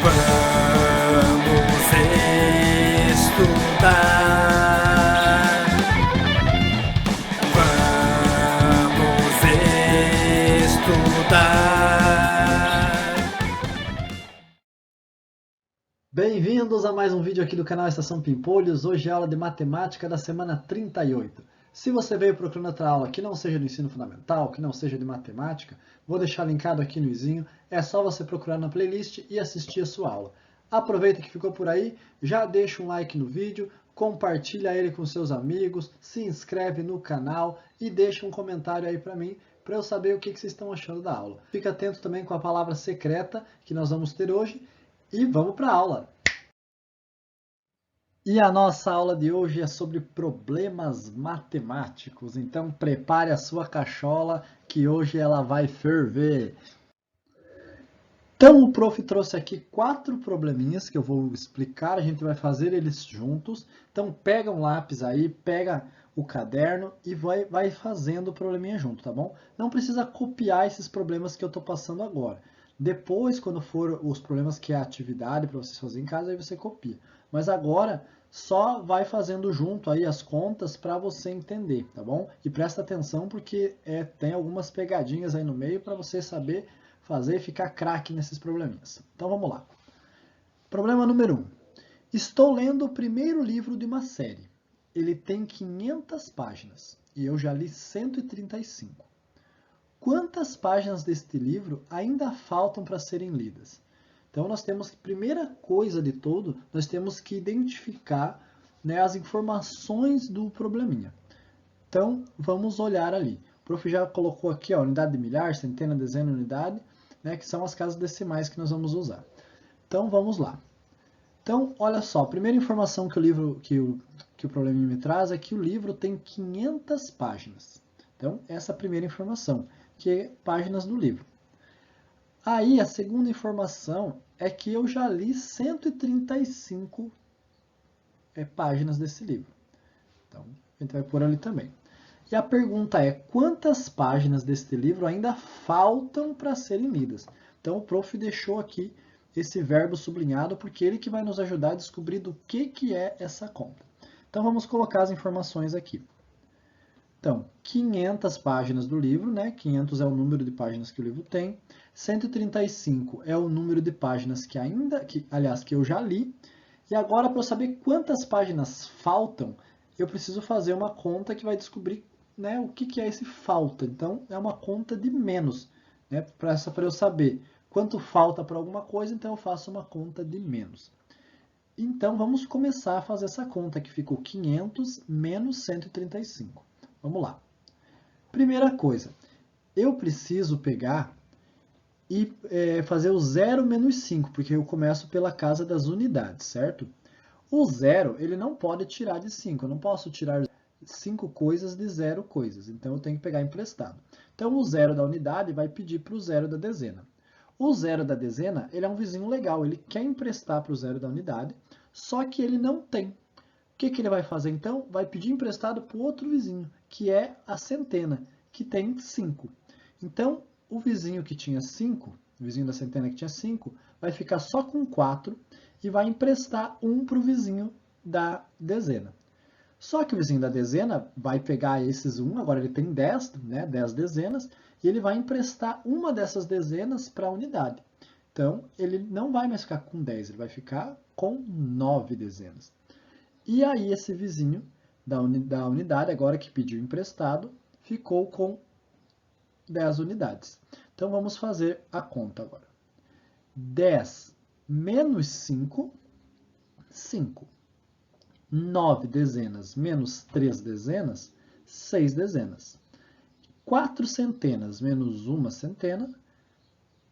Vamos estudar. Vamos estudar. Bem-vindos a mais um vídeo aqui do canal Estação Pimpolhos. Hoje é a aula de matemática da semana 38. Se você veio procurando outra aula que não seja do ensino fundamental, que não seja de matemática, vou deixar linkado aqui no izinho. É só você procurar na playlist e assistir a sua aula. Aproveita que ficou por aí, já deixa um like no vídeo, compartilha ele com seus amigos, se inscreve no canal e deixa um comentário aí para mim, para eu saber o que vocês estão achando da aula. Fica atento também com a palavra secreta que nós vamos ter hoje e vamos para a aula. E a nossa aula de hoje é sobre problemas matemáticos, então prepare a sua cachola que hoje ela vai ferver. Então o prof trouxe aqui 4 probleminhas que eu vou explicar, a gente vai fazer eles juntos. Então pega um lápis aí, pega o caderno e vai fazendo o probleminha junto, tá bom? Não precisa copiar esses problemas que eu estou passando agora. Depois, quando for os problemas que é a atividade para vocês fazerem em casa, aí você copia. Mas agora só vai fazendo junto aí as contas para você entender, tá bom? E presta atenção porque tem algumas pegadinhas aí no meio para você saber fazer e ficar craque nesses probleminhas. Então vamos lá. Problema número 1. Estou lendo o primeiro livro de uma série. Ele tem 500 páginas e eu já li 135. Quantas páginas deste livro ainda faltam para serem lidas? Então, nós temos que, primeira coisa de tudo, nós temos que identificar, né, as informações do probleminha. Então, vamos olhar ali. O prof já colocou aqui, ó, unidade de milhar, centena, dezena, unidade, né, que são as casas decimais que nós vamos usar. Então, vamos lá. Então, olha só, a primeira informação que o probleminha me traz é que o livro tem 500 páginas. Então, essa é a primeira informação, que é páginas do livro. Aí, a segunda informação é que eu já li 135 páginas desse livro. Então, a gente vai pôr ali também. E a pergunta é, quantas páginas deste livro ainda faltam para serem lidas? Então, o prof deixou aqui esse verbo sublinhado, porque ele que vai nos ajudar a descobrir do que é essa conta. Então, vamos colocar as informações aqui. Então, 500 páginas do livro, né? 500 é o número de páginas que o livro tem. 135 é o número de páginas que eu já li. E agora, para eu saber quantas páginas faltam, eu preciso fazer uma conta que vai descobrir, né, o que é esse falta. Então, é uma conta de menos, né? Para eu saber quanto falta para alguma coisa, então eu faço uma conta de menos. Então, vamos começar a fazer essa conta, que ficou 500 menos 135. Vamos lá. Primeira coisa, eu preciso pegar e fazer o 0 menos 5, porque eu começo pela casa das unidades, certo? O 0, ele não pode tirar de 5. Eu não posso tirar 5 coisas de 0 coisas. Então, eu tenho que pegar emprestado. Então, o 0 da unidade vai pedir para o 0 da dezena. O 0 da dezena, ele é um vizinho legal. Ele quer emprestar para o 0 da unidade, só que ele não tem. O que ele vai fazer, então? Vai pedir emprestado para o outro vizinho, que é a centena, que tem 5. Então, o vizinho que tinha 5, o vizinho da centena que tinha 5, vai ficar só com 4 e vai emprestar 1 para o vizinho da dezena. Só que o vizinho da dezena vai pegar esses 1, agora ele tem 10, né, 10 dezenas, e ele vai emprestar uma dessas dezenas para a unidade. Então, ele não vai mais ficar com 10, ele vai ficar com 9 dezenas. E aí esse vizinho da unidade, agora que pediu emprestado, ficou com 10 unidades. Então vamos fazer a conta agora. 10 menos 5, 5. 9 dezenas menos 3 dezenas, 6 dezenas. 4 centenas menos 1 centena,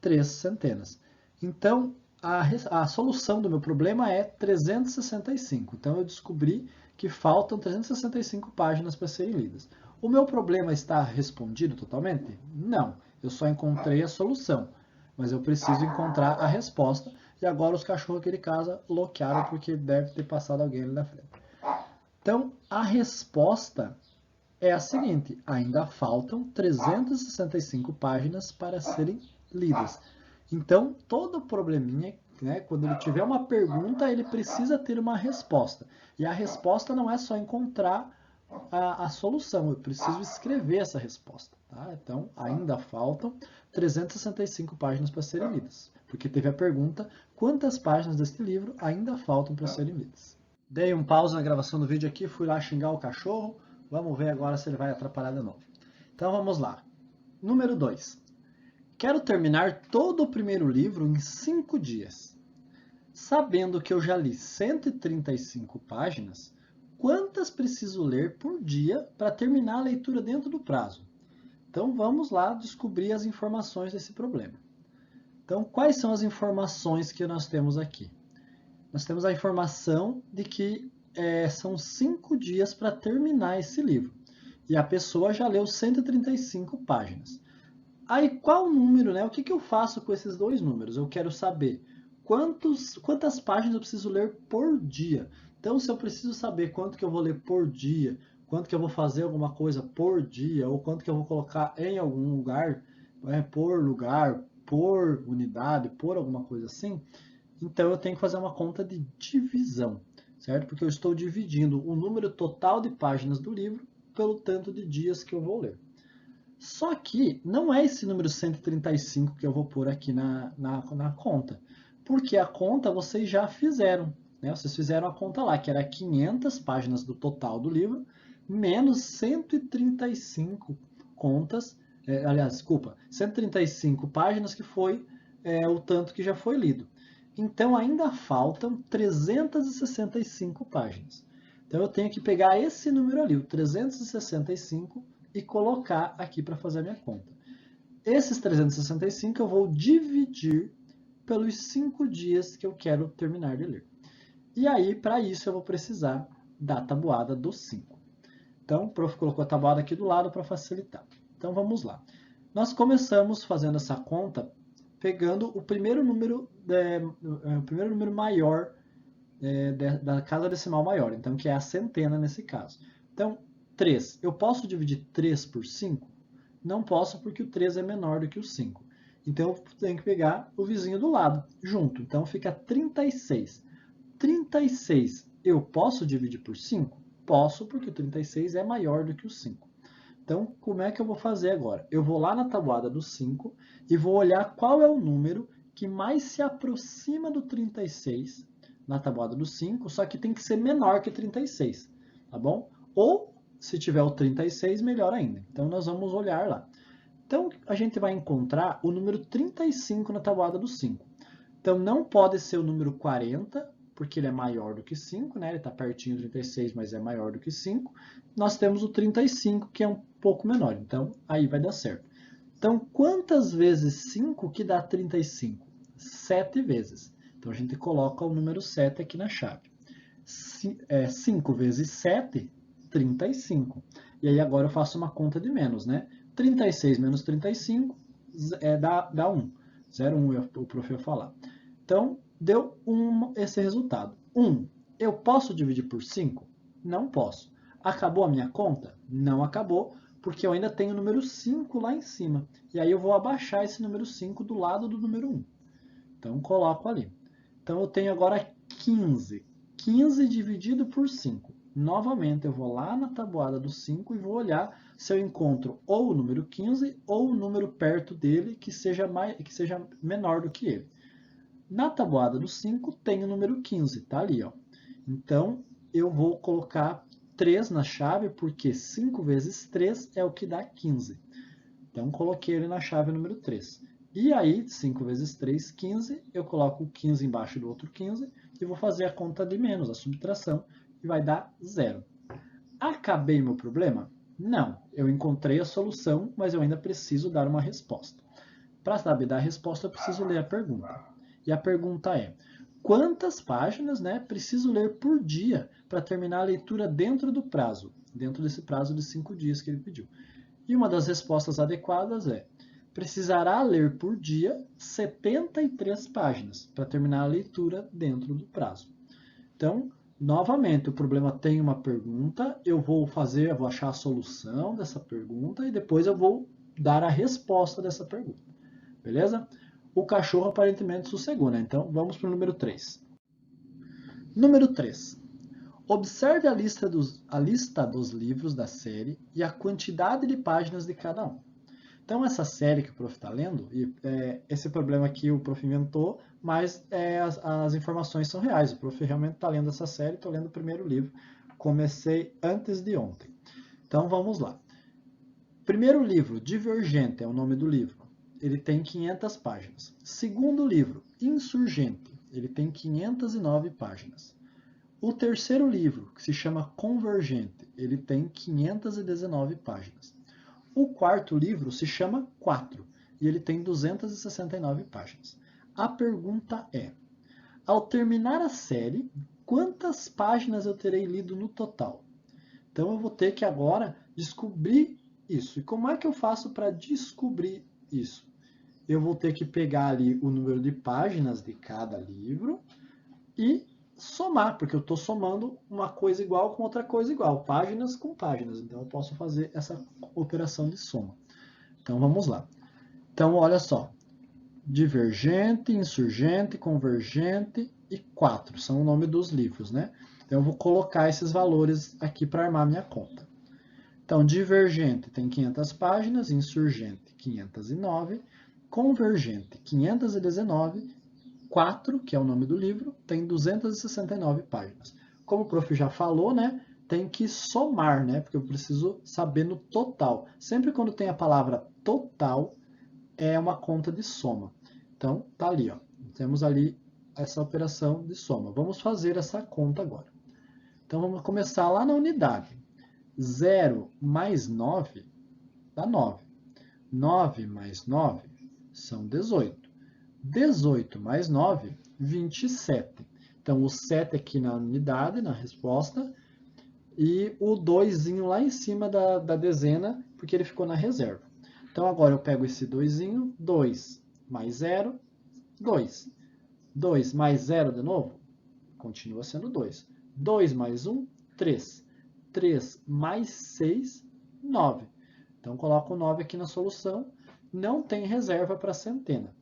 3 centenas. Então, a solução do meu problema é 365. Então, eu descobri que faltam 365 páginas para serem lidas. O meu problema está respondido totalmente? Não. Eu só encontrei a solução. Mas eu preciso encontrar a resposta. E agora os cachorros aqui de casa loquearam porque deve ter passado alguém ali na frente. Então, a resposta é a seguinte. Ainda faltam 365 páginas para serem lidas. Então, todo probleminha né, quando ele tiver uma pergunta, ele precisa ter uma resposta. E a resposta não é só encontrar a solução, eu preciso escrever essa resposta. Tá? Então, ainda faltam 365 páginas para serem lidas, porque teve a pergunta, quantas páginas deste livro ainda faltam para serem lidas? Dei um pause na gravação do vídeo aqui, fui lá xingar o cachorro, vamos ver agora se ele vai atrapalhar de novo. Então, vamos lá. Número 2. Quero terminar todo o primeiro livro em 5 dias. Sabendo que eu já li 135 páginas, quantas preciso ler por dia para terminar a leitura dentro do prazo? Então, vamos lá descobrir as informações desse problema. Então, quais são as informações que nós temos aqui? Nós temos a informação de que são 5 dias para terminar esse livro. E a pessoa já leu 135 páginas. Aí, qual número, né? O que eu faço com esses dois números? Eu quero saber quantas páginas eu preciso ler por dia. Então, se eu preciso saber quanto que eu vou ler por dia, quanto que eu vou fazer alguma coisa por dia, ou quanto que eu vou colocar em algum lugar, por lugar, por unidade, por alguma coisa assim, então eu tenho que fazer uma conta de divisão, certo? Porque eu estou dividindo o número total de páginas do livro pelo tanto de dias que eu vou ler. Só que não é esse número 135 que eu vou pôr aqui na conta, porque a conta vocês já fizeram, né? Vocês fizeram a conta lá, que era 500 páginas do total do livro, menos 135 contas, 135 páginas que foi o tanto que já foi lido. Então, ainda faltam 365 páginas. Então, eu tenho que pegar esse número ali, o 365, e colocar aqui para fazer a minha conta. Esses 365 eu vou dividir pelos 5 dias que eu quero terminar de ler. E aí, para isso, eu vou precisar da tabuada do 5. Então, o prof colocou a tabuada aqui do lado para facilitar. Então, vamos lá. Nós começamos fazendo essa conta pegando o primeiro número maior da casa decimal maior, então que é a centena nesse caso. Então, 3. Eu posso dividir 3 por 5? Não posso, porque o 3 é menor do que o 5. Então, eu tenho que pegar o vizinho do lado, junto. Então, fica 36. 36 eu posso dividir por 5? Posso, porque o 36 é maior do que o 5. Então, como é que eu vou fazer agora? Eu vou lá na tabuada do 5 e vou olhar qual é o número que mais se aproxima do 36 na tabuada do 5, só que tem que ser menor que 36, tá bom? Ou, se tiver o 36, melhor ainda. Então, nós vamos olhar lá. Então, a gente vai encontrar o número 35 na tabuada do 5. Então, não pode ser o número 40, porque ele é maior do que 5, né? Ele está pertinho do 36, mas é maior do que 5. Nós temos o 35, que é um pouco menor. Então, aí vai dar certo. Então, quantas vezes 5 que dá 35? 7 vezes. Então, a gente coloca o número 7 aqui na chave. 5 vezes 7, 35. E aí, agora eu faço uma conta de menos, né? 36 menos 35 dá 1. 0,1 o prof ia falar. Então, deu esse resultado. 1. Eu posso dividir por 5? Não posso. Acabou a minha conta? Não acabou, porque eu ainda tenho o número 5 lá em cima. E aí eu vou abaixar esse número 5 do lado do número 1. Então, coloco ali. Então, eu tenho agora 15. 15 dividido por 5. Novamente, eu vou lá na tabuada do 5 e vou olhar se eu encontro ou o número 15 ou o número perto dele que seja menor do que ele. Na tabuada do 5 tem o número 15, tá ali, ó. Então, eu vou colocar 3 na chave, porque 5 vezes 3 é o que dá 15. Então, coloquei ele na chave número 3. E aí, 5 vezes 3, 15, eu coloco o 15 embaixo do outro 15 e vou fazer a conta de menos, a subtração, e vai dar 0. Acabei meu problema? Não, eu encontrei a solução, mas eu ainda preciso dar uma resposta. Para saber dar a resposta, eu preciso ler a pergunta. E a pergunta é, quantas páginas, né, preciso ler por dia para terminar a leitura dentro do prazo? Dentro desse prazo de 5 dias que ele pediu. E uma das respostas adequadas é, precisará ler por dia 73 páginas para terminar a leitura dentro do prazo. Então, novamente, o problema tem uma pergunta, eu vou achar a solução dessa pergunta e depois eu vou dar a resposta dessa pergunta. Beleza? o cachorro aparentemente sossegou, né? Então, vamos para o número 3. Número 3. Observe a lista dos livros da série e a quantidade de páginas de cada um. Então, essa série que o prof está lendo, esse problema aqui o prof inventou, mas as informações são reais. O prof realmente está lendo essa série, estou lendo o primeiro livro. Comecei antes de ontem. Então, vamos lá. Primeiro livro, Divergente, é o nome do livro. Ele tem 500 páginas. Segundo livro, Insurgente, ele tem 509 páginas. O terceiro livro, que se chama Convergente, ele tem 519 páginas. O quarto livro se chama 4 e ele tem 269 páginas. A pergunta é, ao terminar a série, quantas páginas eu terei lido no total? Então eu vou ter que agora descobrir isso. E como é que eu faço para descobrir isso? Eu vou ter que pegar ali o número de páginas de cada livro e somar, porque eu estou somando uma coisa igual com outra coisa igual, páginas com páginas. Então eu posso fazer essa operação de soma. Então vamos lá. Então olha só, Divergente, Insurgente, Convergente e 4 são o nome dos livros, né? Então eu vou colocar esses valores aqui para armar minha conta. Então, Divergente tem 500 páginas, Insurgente 509, Convergente 519, 4, que é o nome do livro, tem 269 páginas. Como o prof já falou, né, tem que somar, né, porque eu preciso saber no total. Sempre quando tem a palavra total, é uma conta de soma. Então, tá ali, ó. Temos ali essa operação de soma. Vamos fazer essa conta agora. Então, vamos começar lá na unidade. 0 mais 9 dá 9. 9 mais 9 são 18. 18 mais 9, 27. Então, o 7 aqui na unidade, na resposta, e o 2 lá em cima da dezena, porque ele ficou na reserva. Então, agora eu pego esse 2, 2 mais 0, 2. 2 mais 0 de novo, continua sendo 2. 2 mais 1, 3. 3 mais 6, 9. Então, coloco o 9 aqui na solução. Não tem reserva para centena.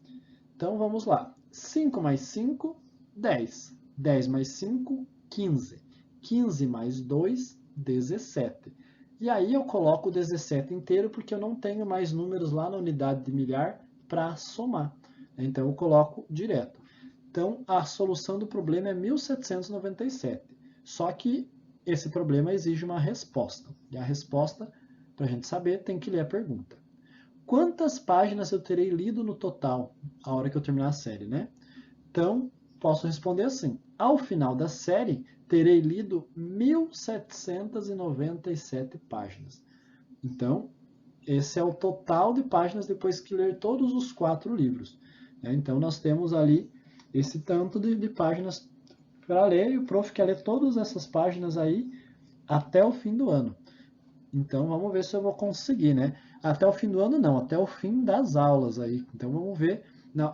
Então, vamos lá. 5 mais 5, 10. 10 mais 5, 15. 15 mais 2, 17. E aí eu coloco o 17 inteiro, porque eu não tenho mais números lá na unidade de milhar para somar. Então, eu coloco direto. Então, a solução do problema é 1797. Só que esse problema exige uma resposta. E a resposta, para a gente saber, tem que ler a pergunta. Quantas páginas eu terei lido no total, a hora que eu terminar a série, né? Então, posso responder assim. Ao final da série, terei lido 1797 páginas. Então, esse é o total de páginas depois que ler todos os 4 livros. Então, nós temos ali esse tanto de páginas para ler, e o prof quer ler todas essas páginas aí até o fim do ano. Então, vamos ver se eu vou conseguir, né? Até o fim do ano não, até o fim das aulas aí. Então, vamos ver.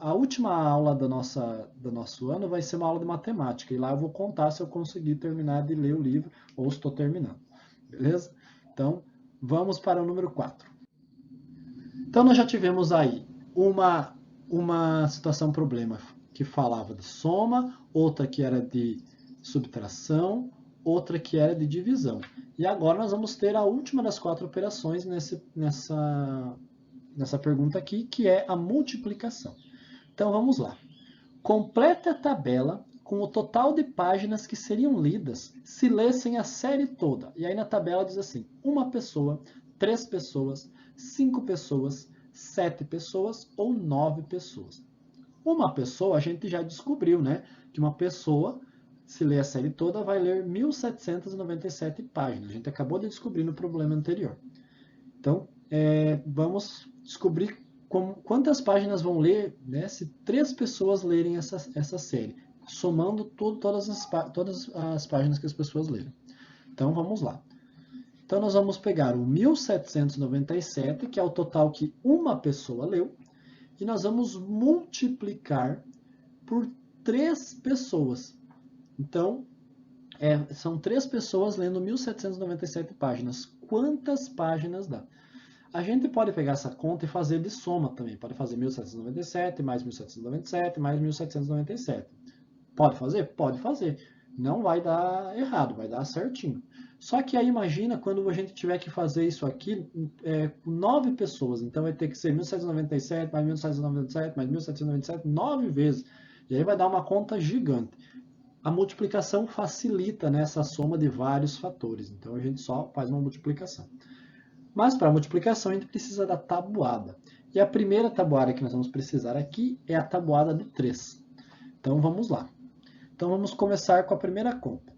A última aula do nosso ano vai ser uma aula de matemática, e lá eu vou contar se eu conseguir terminar de ler o livro ou estou terminando. Beleza? Então, vamos para o número 4. Então, nós já tivemos aí uma situação problema que falava de soma, outra que era de subtração, outra que era de divisão. E agora nós vamos ter a última das 4 operações nessa pergunta aqui, que é a multiplicação. Então vamos lá. Complete a tabela com o total de páginas que seriam lidas se lessem a série toda. E aí na tabela diz assim, 1 pessoa, 3 pessoas, 5 pessoas, 7 pessoas ou 9 pessoas. Uma pessoa, a gente já descobriu, né? Que uma pessoa, se ler a série toda, vai ler 1797 páginas. A gente acabou de descobrir no problema anterior. Então, vamos descobrir quantas páginas vão ler, né, se 3 pessoas lerem essa série, somando todas as páginas que as pessoas leram. Então, vamos lá. Então, nós vamos pegar o 1797, que é o total que uma pessoa leu, e nós vamos multiplicar por 3 pessoas. Então, são 3 pessoas lendo 1797 páginas. Quantas páginas dá? A gente pode pegar essa conta e fazer de soma também. Pode fazer 1.797 mais 1.797 mais 1.797. Pode fazer? Pode fazer. Não vai dar errado, vai dar certinho. Só que aí imagina quando a gente tiver que fazer isso aqui com 9 pessoas. Então vai ter que ser 1.797 mais 1.797 mais 1.797, 9 vezes. E aí vai dar uma conta gigante. A multiplicação facilita, né, essa soma de vários fatores. Então a gente só faz uma multiplicação. Mas para a multiplicação a gente precisa da tabuada. E a primeira tabuada que nós vamos precisar aqui é a tabuada do 3. Então vamos lá. Então vamos começar com a primeira conta.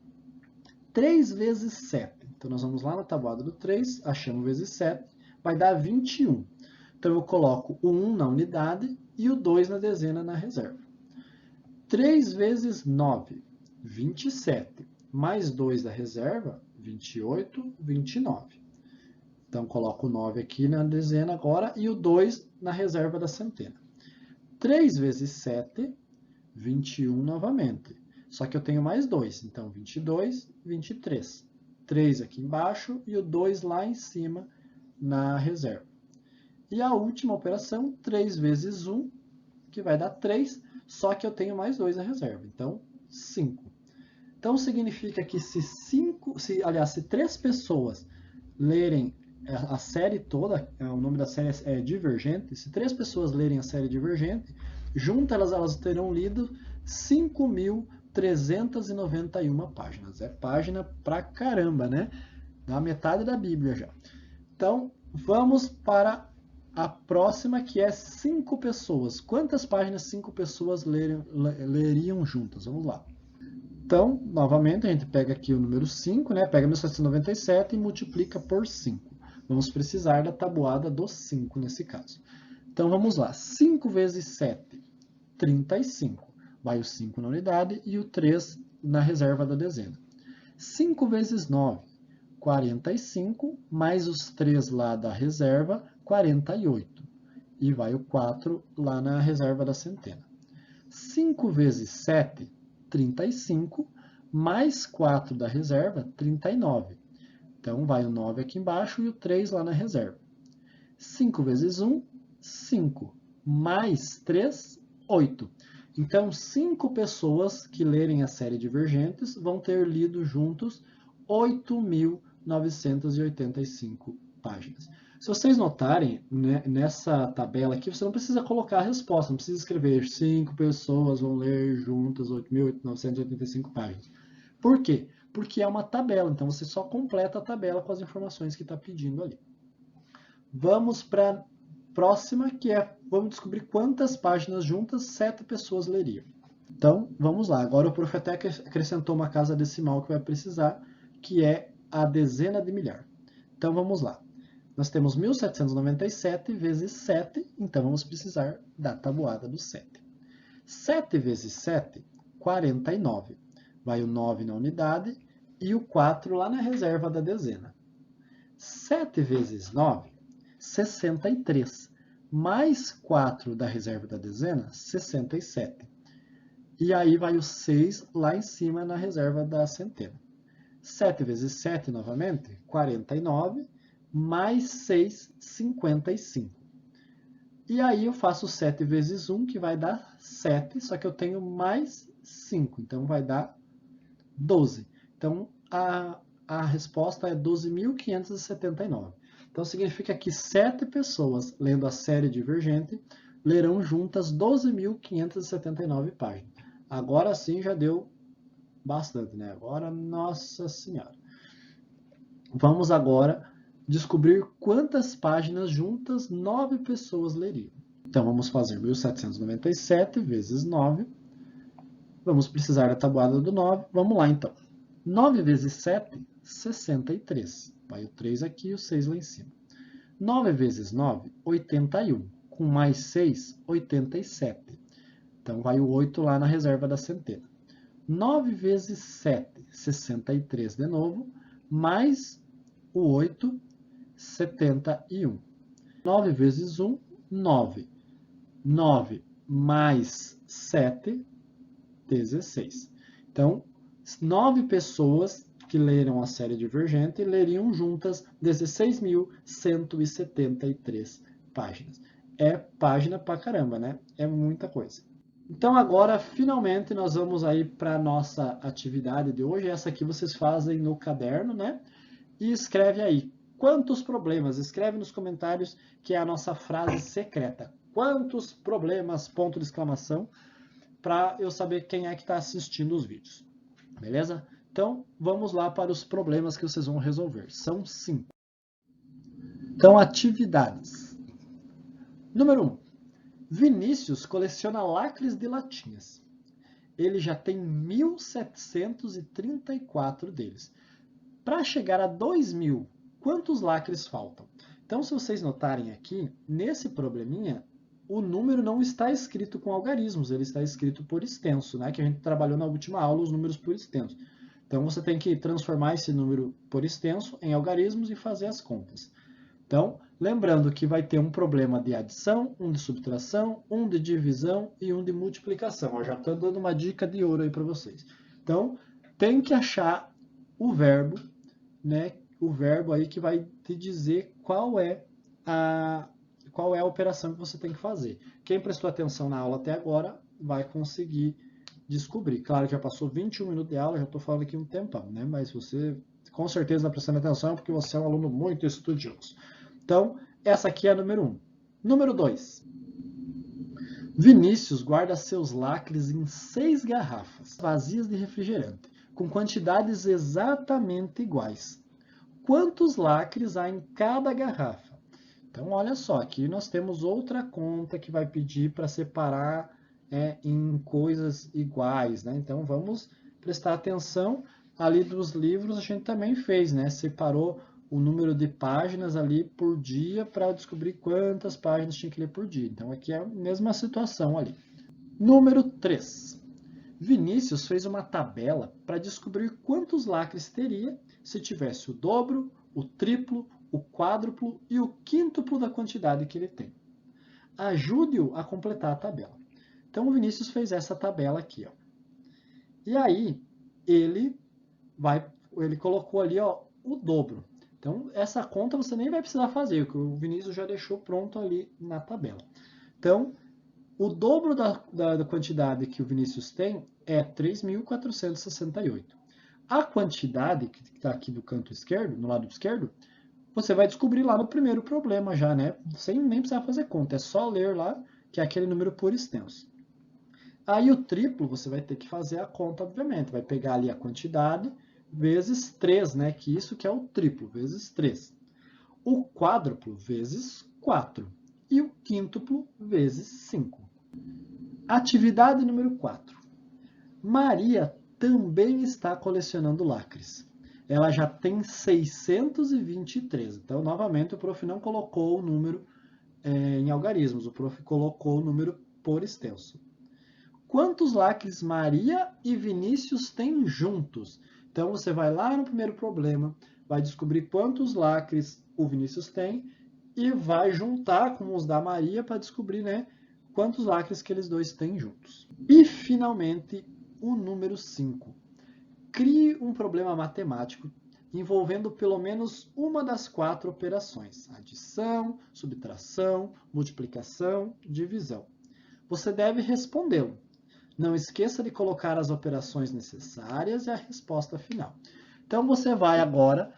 3 vezes 7. Então nós vamos lá na tabuada do 3, achamos vezes 7, vai dar 21. Então eu coloco o 1 na unidade e o 2 na dezena na reserva. 3 vezes 9, 27. Mais 2 da reserva, 28, 29. Então, coloco o 9 aqui na dezena agora e o 2 na reserva da centena. 3 vezes 7, 21 novamente. Só que eu tenho mais 2, então 22, 23. 3 aqui embaixo e o 2 lá em cima na reserva. E a última operação, 3 vezes 1, que vai dar 3, só que eu tenho mais 2 na reserva, então 5. Então, significa que se 3 pessoas lerem a série toda, o nome da série é Divergente, se 3 pessoas lerem a série Divergente, juntas elas terão lido 5.391 páginas. É página pra caramba, né? Dá metade da Bíblia já. Então, vamos para a próxima, que é 5 pessoas. Quantas páginas 5 pessoas leriam juntas? Vamos lá. Então, novamente, a gente pega aqui o número 5, né? Pega 1.797 e multiplica por 5. Vamos precisar da tabuada do 5 nesse caso. Então, vamos lá. 5 vezes 7, 35. Vai o 5 na unidade e o 3 na reserva da dezena. 5 vezes 9, 45, mais os 3 lá da reserva, 48. E vai o 4 lá na reserva da centena. 5 vezes 7, 35, mais 4 da reserva, 39. Então, vai o 9 aqui embaixo e o 3 lá na reserva. 5 vezes 1, 5. Mais 3, 8. Então, 5 pessoas que lerem a série Divergentes vão ter lido juntos 8.985 páginas. Se vocês notarem, né, nessa tabela aqui, você não precisa colocar a resposta, não precisa escrever 5 pessoas vão ler juntas 8.985 páginas. Por quê? Porque é uma tabela, então você só completa a tabela com as informações que está pedindo ali. Vamos para a próxima, que é, vamos descobrir quantas páginas juntas 7 pessoas leriam. Então, vamos lá. Agora o prof até acrescentou uma casa decimal que vai precisar, que é a dezena de milhar. Então, vamos lá. Nós temos 1.797 vezes 7, então vamos precisar da tabuada do 7. 7 vezes 7, 49. Vai o 9 na unidade e o 4 lá na reserva da dezena. 7 vezes 9, 63. Mais 4 da reserva da dezena, 67. E aí vai o 6 lá em cima na reserva da centena. 7 vezes 7 novamente, 49. Mais 6, 55. E aí eu faço 7 vezes 1, que vai dar 7, só que eu tenho mais 5, então vai dar 12. Então, a resposta é 12.579. Então, significa que 7 pessoas lendo a série Divergente lerão juntas 12.579 páginas. Agora sim já deu bastante, né? Agora, nossa senhora. Vamos agora descobrir quantas páginas juntas 9 pessoas leriam. Então, vamos fazer 1.797 vezes 9. Vamos precisar da tabuada do 9. Vamos lá, então. 9 vezes 7, 63. Vai o 3 aqui e o 6 lá em cima. 9 vezes 9, 81. Com mais 6, 87. Então, vai o 8 lá na reserva da centena. 9 vezes 7, 63 de novo. Mais o 8, 71. 9 vezes 1, 9. 9 mais 7, 16. Então, 9 pessoas que leram a série Divergente leriam juntas 16.173 páginas. É página pra caramba, né? É muita coisa. Então agora, finalmente, nós vamos aí para a nossa atividade de hoje. Essa aqui vocês fazem no caderno, né? E escreve aí, quantos problemas? Escreve nos comentários, que é a nossa frase secreta. Quantos problemas? Ponto de exclamação, para eu saber quem é que está assistindo os vídeos. Beleza? Então, vamos lá para os problemas que vocês vão resolver. São 5. Então, atividades. Número 1. Vinícius coleciona lacres de latinhas. Ele já tem 1.734 deles. Para chegar a 2.000, quantos lacres faltam? Então, se vocês notarem aqui, nesse probleminha, o número não está escrito com algarismos, ele está escrito por extenso, né? Que a gente trabalhou na última aula, os números por extenso. Então, você tem que transformar esse número por extenso em algarismos e fazer as contas. Então, lembrando que vai ter um problema de adição, um de subtração, um de divisão e um de multiplicação. Eu já estou dando uma dica de ouro aí para vocês. Então, tem que achar o verbo, né? O verbo aí que vai te dizer qual é a operação que você tem que fazer. Quem prestou atenção na aula até agora vai conseguir descobrir. Claro que já passou 21 minutos de aula, já estou falando aqui um tempão, né? Mas você com certeza está prestando atenção porque você é um aluno muito estudioso. Então, essa aqui é a número 1. Número 2. Vinícius guarda seus lacres em 6 garrafas vazias de refrigerante, com quantidades exatamente iguais. Quantos lacres há em cada garrafa? Então, olha só, aqui nós temos outra conta que vai pedir para separar em coisas iguais, né? Então, vamos prestar atenção. Ali dos livros a gente também fez, né? Separou o número de páginas ali por dia para descobrir quantas páginas tinha que ler por dia. Então, aqui é a mesma situação ali. Número 3. Vinícius fez uma tabela para descobrir quantos lacres teria se tivesse o dobro, o triplo, o quádruplo e o quíntuplo da quantidade que ele tem. Ajude-o a completar a tabela. Então, o Vinícius fez essa tabela aqui, ó. E aí, ele colocou ali, ó, o dobro. Então, essa conta você nem vai precisar fazer, porque o Vinícius já deixou pronto ali na tabela. Então, o dobro da quantidade que o Vinícius tem é 3.468. A quantidade que está aqui do canto esquerdo, no lado esquerdo, você vai descobrir lá no primeiro problema já, né? Sem nem precisar fazer conta, é só ler lá, que é aquele número por extenso. Aí o triplo, você vai ter que fazer a conta, obviamente. Vai pegar ali a quantidade vezes 3, né? Que isso que é o triplo, vezes 3. O quádruplo, vezes 4. E o quíntuplo, vezes 5. Atividade número 4. Maria também está colecionando lacres. Ela já tem 623. Então, novamente, o prof não colocou o número em algarismos. O prof colocou o número por extenso. Quantos lacres Maria e Vinícius têm juntos? Então, você vai lá no primeiro problema, vai descobrir quantos lacres o Vinícius tem e vai juntar com os da Maria para descobrir, né, quantos lacres que eles dois têm juntos. E, finalmente, o número 5. Crie um problema matemático envolvendo pelo menos uma das 4 operações: adição, subtração, multiplicação, divisão. Você deve respondê-lo. Não esqueça de colocar as operações necessárias e a resposta final. Então, você vai agora,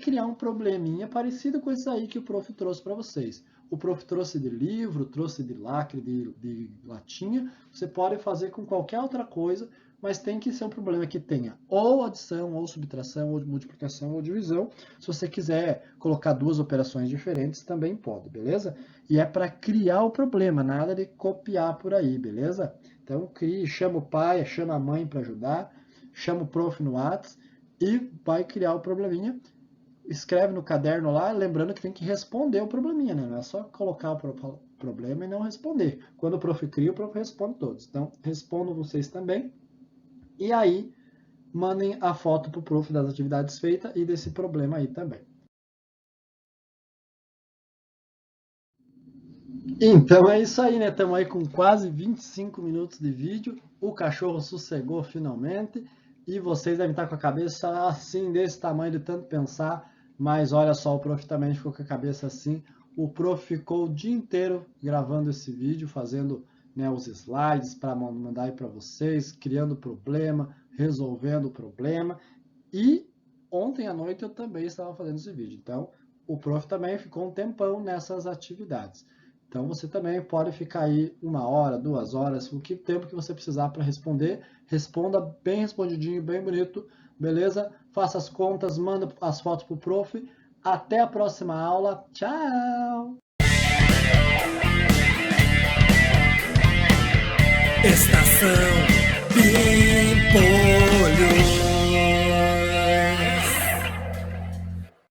criar um probleminha parecido com esse aí que o prof trouxe para vocês. O prof trouxe de livro, trouxe de lacre, de latinha. Você pode fazer com qualquer outra coisa, mas tem que ser um problema que tenha ou adição, ou subtração, ou multiplicação, ou divisão. Se você quiser colocar 2 operações diferentes, também pode, beleza? E é para criar o problema, nada de copiar por aí, beleza? Então, crie, chama o pai, chama a mãe para ajudar, chama o prof no WhatsApp e vai criar o probleminha. Escreve no caderno lá, lembrando que tem que responder o probleminha, né? Não é só colocar o problema e não responder. Quando o prof cria, o prof responde todos. Então, respondam vocês também. E aí, mandem a foto para o prof das atividades feitas e desse problema aí também. Então é isso aí, né? Estamos aí com quase 25 minutos de vídeo. O cachorro sossegou finalmente. E vocês devem estar com a cabeça assim, desse tamanho, de tanto pensar. Mas olha só, o prof também ficou com a cabeça assim. O prof ficou o dia inteiro gravando esse vídeo, fazendo, né, os slides para mandar aí para vocês, criando problema, resolvendo o problema. E ontem à noite eu também estava fazendo esse vídeo. Então, o prof também ficou um tempão nessas atividades. Então, você também pode ficar aí 1 hora, 2 horas, o que tempo que você precisar para responder. Responda bem respondidinho, bem bonito, beleza? Faça as contas, manda as fotos pro prof. Até a próxima aula. Tchau! Estação Pimpolho.